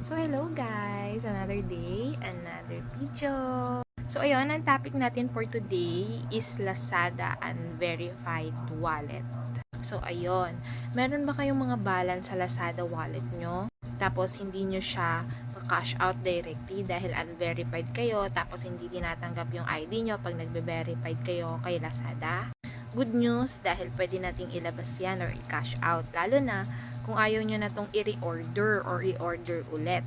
So, hello guys! Another day, another video. So, ayun, ang topic natin for today is Lazada Unverified Wallet. So, ayun, meron ba kayong mga balance sa Lazada wallet nyo? Tapos, hindi nyo siya cash out directly dahil unverified kayo, tapos hindi tinatanggap yung ID nyo pag nagbe-verified kayo kay Lazada? Good news dahil pwede nating ilabas yan or i-cash out, lalo na kung ayaw nyo na tong i-reorder or i-order ulit.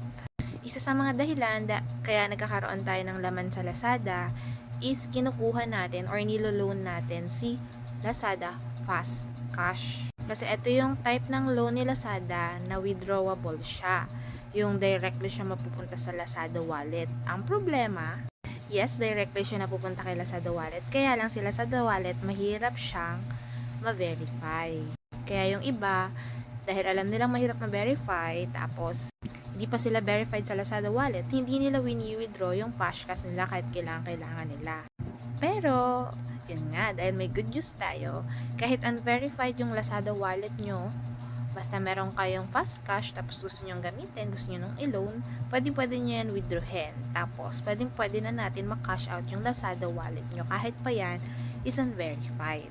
Isa sa mga dahilan kaya nagkakaroon tayo ng laman sa Lazada is kinukuha natin or nilo-loan natin si Lazada Fast Cash. Kasi ito yung type ng loan ni Lazada na withdrawable siya. Yung directly siya mapupunta sa Lazada wallet. Ang problema, yes, directly siya napupunta kay Lazada wallet. Kaya lang si Lazada wallet, mahirap siyang ma-verify. Kaya yung iba, dahil alam nilang mahirap ma-verify, tapos hindi pa sila verified sa Lazada wallet, hindi nila wini-withdraw yung cash nila kahit kailangan nila. Pero, yun nga, dahil may good news tayo, kahit unverified yung Lazada wallet nyo, basta meron kayong fast cash, tapos gusto nyo gamitin, gusto nyo nung i-loan, pwede nyo yan withdrawin. Tapos, pwede na natin ma-cash out yung Lazada wallet nyo kahit pa yan is unverified.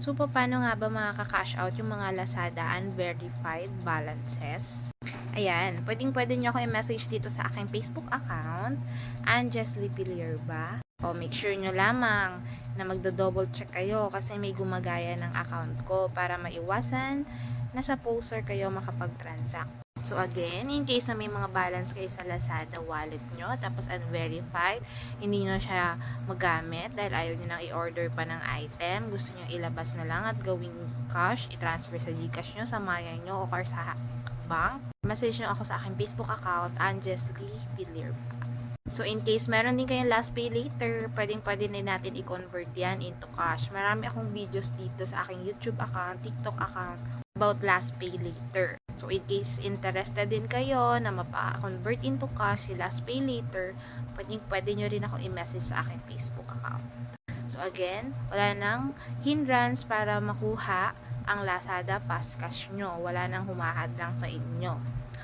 So, paano nga ba makaka-cash out yung mga Lazada unverified balances? Ayan, pwede nyo ako i-message dito sa aking Facebook account, Anjesly Pilierba. O, make sure nyo lamang na magdo-double check kayo kasi may gumagaya ng account ko para maiwasan na sa poster kayo makapag-transact. So again, in case na may mga balance kayo sa Lazada wallet nyo, tapos unverified, hindi nyo siya magamit dahil ayaw nyo nang i-order pa ng item, gusto nyo ilabas na lang at gawing cash, i-transfer sa Gcash nyo, sa Maya nyo, o sa bank, message nyo ako sa aking Facebook account, Anjesly Pilierba. So, in case meron din kayong last pay later, pwede din natin i-convert yan into cash. Marami akong videos dito sa aking YouTube account, TikTok account, about last pay later. So, in case interested din kayo na mapa-convert into cash si last pay later, pwede nyo rin ako i-message sa aking Facebook account. So, again, wala nang hindrance para makuha ang Lazada Fast Cash nyo. Wala nang humahadlang sa inyo.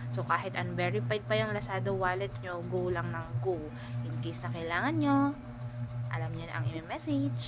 So, kahit unverified pa yung Lazada wallet nyo, go lang ng go. In case na kailangan nyo, alam nyo na ang i-message.